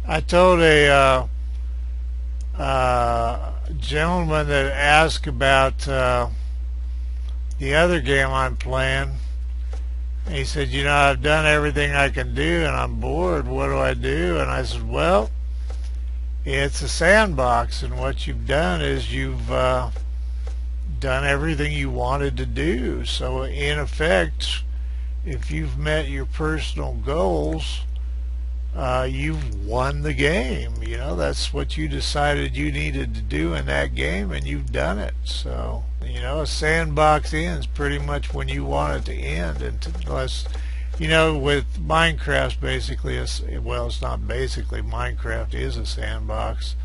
I told a gentleman that asked about the other game I'm playing. He said, you know, I've done everything I can do and I'm bored. What do I do? And I said, well, it's a sandbox, and what you've done is you've done everything you wanted to do. So in effect, if you've met your personal goals, you've won the game. You know, that's what you decided you needed to do in that game, and you've done it. So, you know, a sandbox ends pretty much when you want it to end, unless, you know, with Minecraft, basically, well, it's not basically, Minecraft is a sandbox,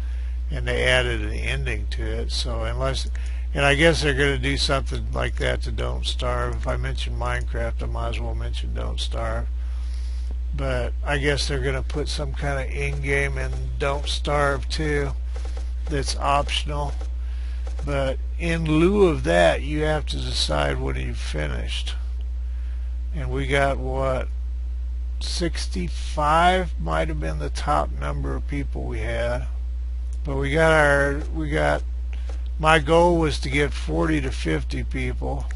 and they added an ending to it. So unless, and I guess they're going to do something like that to Don't Starve. If I mention Minecraft, I might as well mention Don't Starve. But I guess they're going to put some kind of in-game in Don't Starve too that's optional. But in lieu of that, you have to decide when you've finished. And we got, what, 65 might have been the top number of people we had. But we got my goal was to get 40 to 50 people,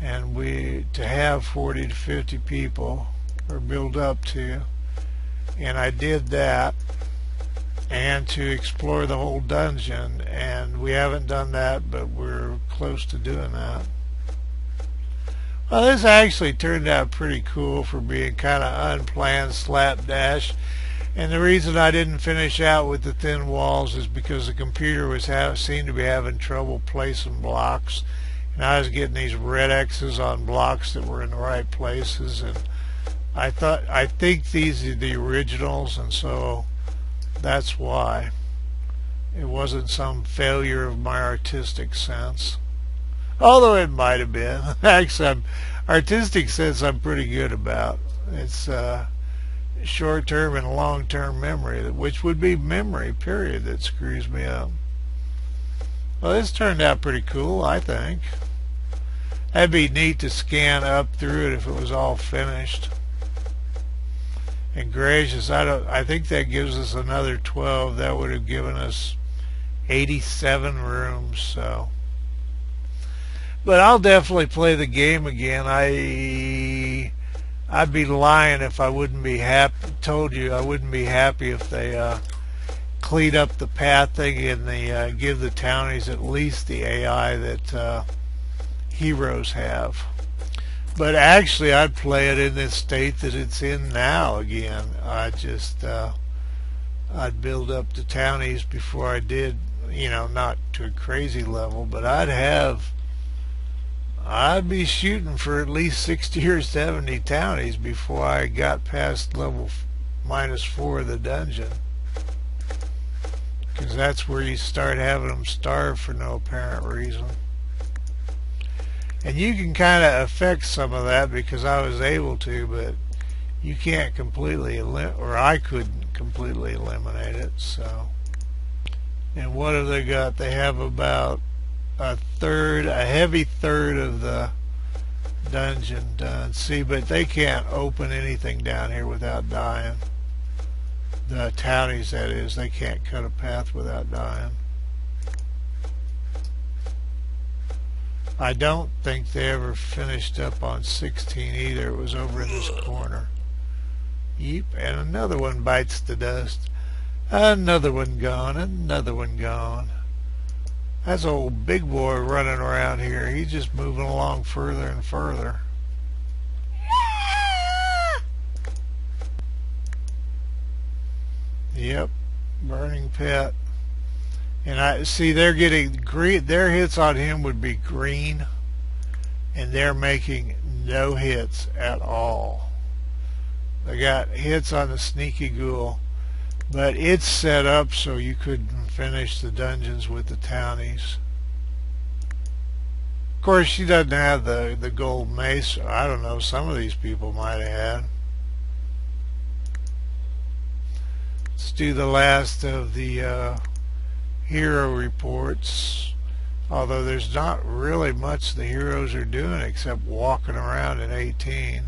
and to have 40 to 50 people, or build up to, and I did that, and to explore the whole dungeon, and we haven't done that, but we're close to doing that. Well, this actually turned out pretty cool for being kind of unplanned slapdash. And the reason I didn't finish out with the thin walls is because the computer seemed to be having trouble placing blocks, and I was getting these red X's on blocks that were in the right places, and I think these are the originals, and so that's why. It wasn't some failure of my artistic sense, although it might have been. Actually, artistic sense I'm pretty good about. It's short-term and long-term memory, which would be memory, period, that screws me up. Well, this turned out pretty cool, I think. That'd be neat to scan up through it if it was all finished. And gracious, I think that gives us another 12. That would have given us 87 rooms, so. But I'll definitely play the game again. I'd be lying if I wouldn't be happy. Told you I wouldn't be happy if they cleaned up the pathing and they give the Townies at least the AI that heroes have. But actually, I'd play it in the state that it's in now again. I'd build up the Townies before I did, you know, not to a crazy level, but I'd be shooting for at least 60 or 70 Townies before I got past level -4 of the dungeon. Because that's where you start having them starve for no apparent reason. And you can kind of affect some of that because I was able to, but you can't completely or I couldn't completely eliminate it. So, and what have they got? They have about a heavy third of the dungeon done. See, but they can't open anything down here without dying. The Townies, that is, they can't cut a path without dying. I don't think they ever finished up on 16 either. It was over in this corner. Yep, and another one bites the dust. Another one gone, another one gone. That's old big boy running around here. He's just moving along further and further. Yep, burning pet. And I see they're getting green. Their hits on him would be green, and they're making no hits at all. They got hits on the sneaky ghoul, but it's set up so you couldn't finish the dungeons with the Townies. Of course, she doesn't have the gold mace. I don't know, some of these people might have had. Let's do the last of the hero reports, although there's not really much the heroes are doing except walking around in 18.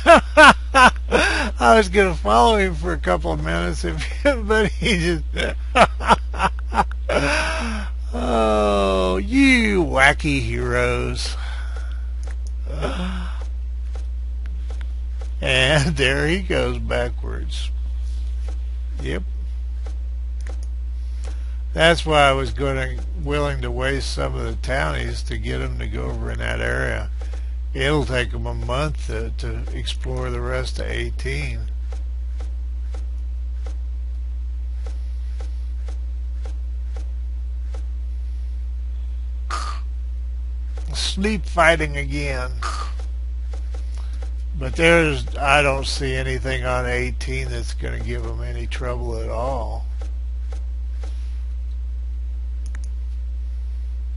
I was going to follow him for a couple of minutes, but he just... Oh, you wacky heroes. And there he goes backwards. Yep. That's why I was willing to waste some of the townies to get them to go over in that area. It'll take them a month to explore the rest of 18. Sleep fighting again. But I don't see anything on 18 that's going to give them any trouble at all.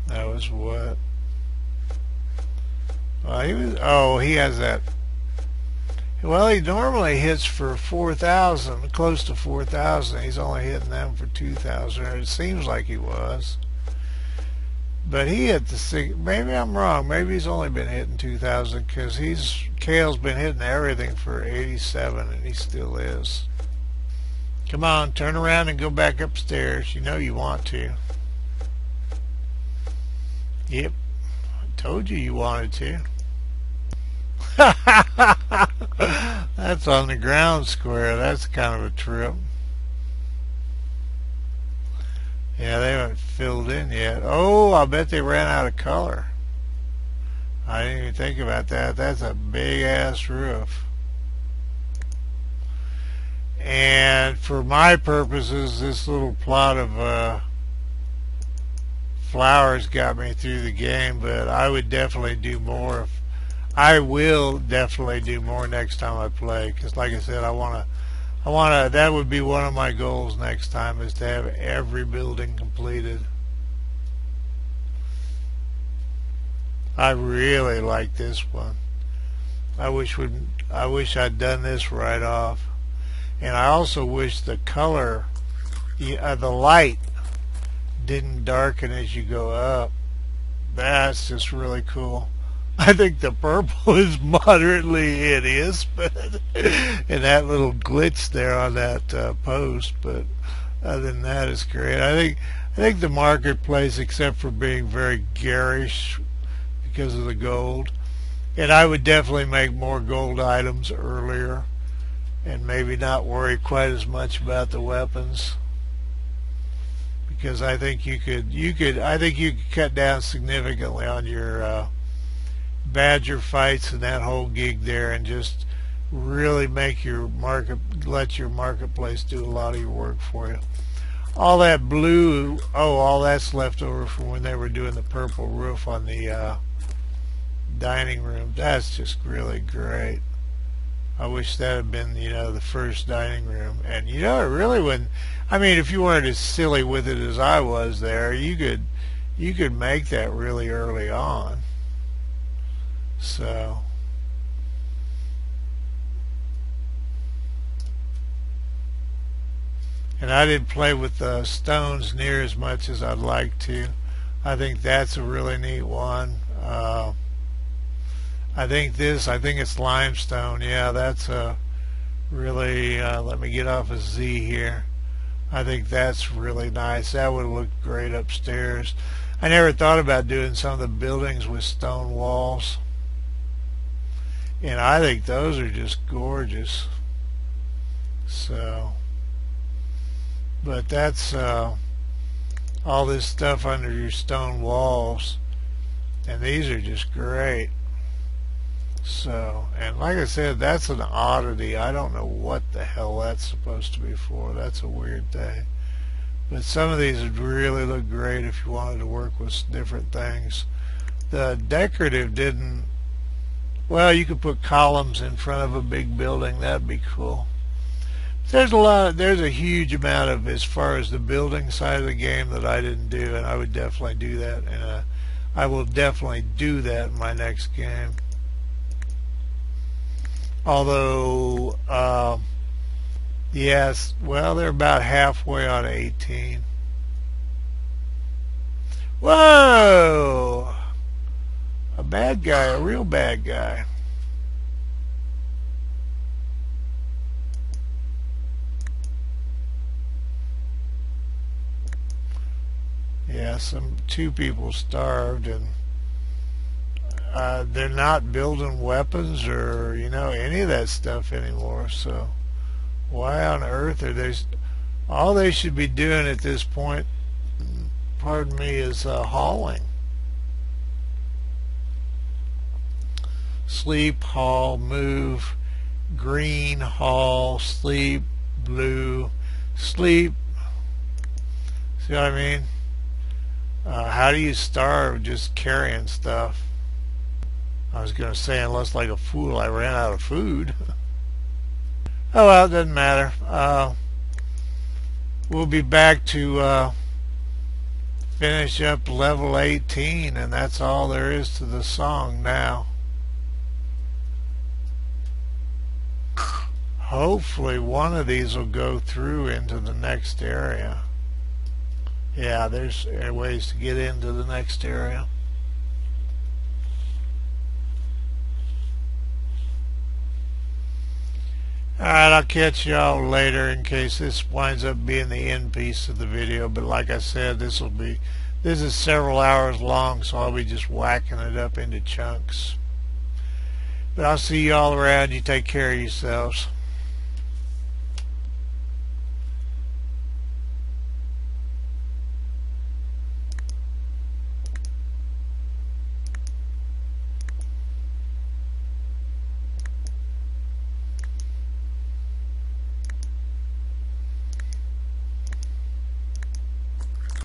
That was what? Well, he has that. Well, he normally hits for 4,000, close to 4,000. He's only hitting them for 2,000, or it seems like he was. But he hit the maybe I'm wrong. Maybe he's only been hitting 2,000 because Kale's been hitting everything for 87, and he still is. Come on, turn around and go back upstairs. You know you want to. Yep, I told you wanted to. That's on the ground square. That's kind of a trip. Yeah, they haven't filled in yet. Oh, I bet they ran out of color. I didn't even think about that. That's a big ass roof. And for my purposes, this little plot of flowers got me through the game, but I would definitely do more. I will definitely do more next time I play, because like I said, I want to, that would be one of my goals next time, is to have every building completed. I really like this one. I wish I'd done this right off. And I also wish the color, the light didn't darken as you go up. That's just really cool. I think the purple is moderately hideous, but and that little glitch there on that post, but other than that, it's great. I think the marketplace, except for being very garish because of the gold, and I would definitely make more gold items earlier, and maybe not worry quite as much about the weapons, because I think you could cut down significantly on your badger fights and that whole gig there, and just really make your let your marketplace do a lot of your work for you. All that blue, all that's left over from when they were doing the purple roof on the dining room. That's just really great. I wish that had been, the first dining room. And it really wouldn't, if you weren't as silly with it as I was there, you could make that really early on. So and I didn't play with the stones near as much as I'd like to. I think that's a really neat one. I think it's limestone. Yeah, that's a really let me get off a Z here. I think that's really nice. That would look great upstairs. I never thought about doing some of the buildings with stone walls, and I think those are just gorgeous. So, but that's all this stuff under your stone walls, and these are just great. So, and like I said, that's an oddity. I don't know what the hell that's supposed to be for. That's a weird thing. But some of these would really look great if you wanted to work with different things. The decorative didn't. Well, you could put columns in front of a big building. That'd be cool. There's a huge amount of, as far as the building side of the game, that I didn't do, and I would definitely do that. And I will definitely do that in my next game. Although, yes, well, they're about halfway on 18. Whoa! A bad guy, a real bad guy. two people starved, and they're not building weapons or any of that stuff anymore. So why on earth are they? All they should be doing at this point, pardon me, is hauling. Sleep, haul, move, green, haul, sleep, blue, sleep. See what I mean? How do you starve just carrying stuff? I was going to say, unless like a fool I ran out of food. Oh well, it doesn't matter. We'll be back to finish up level 18, and that's all there is to the song now. Hopefully one of these will go through into the next area. Yeah, there's ways to get into the next area. Alright, I'll catch y'all later in case this winds up being the end piece of the video. But like I said, this is several hours long, so I'll be just whacking it up into chunks. But I'll see y'all around. You take care of yourselves.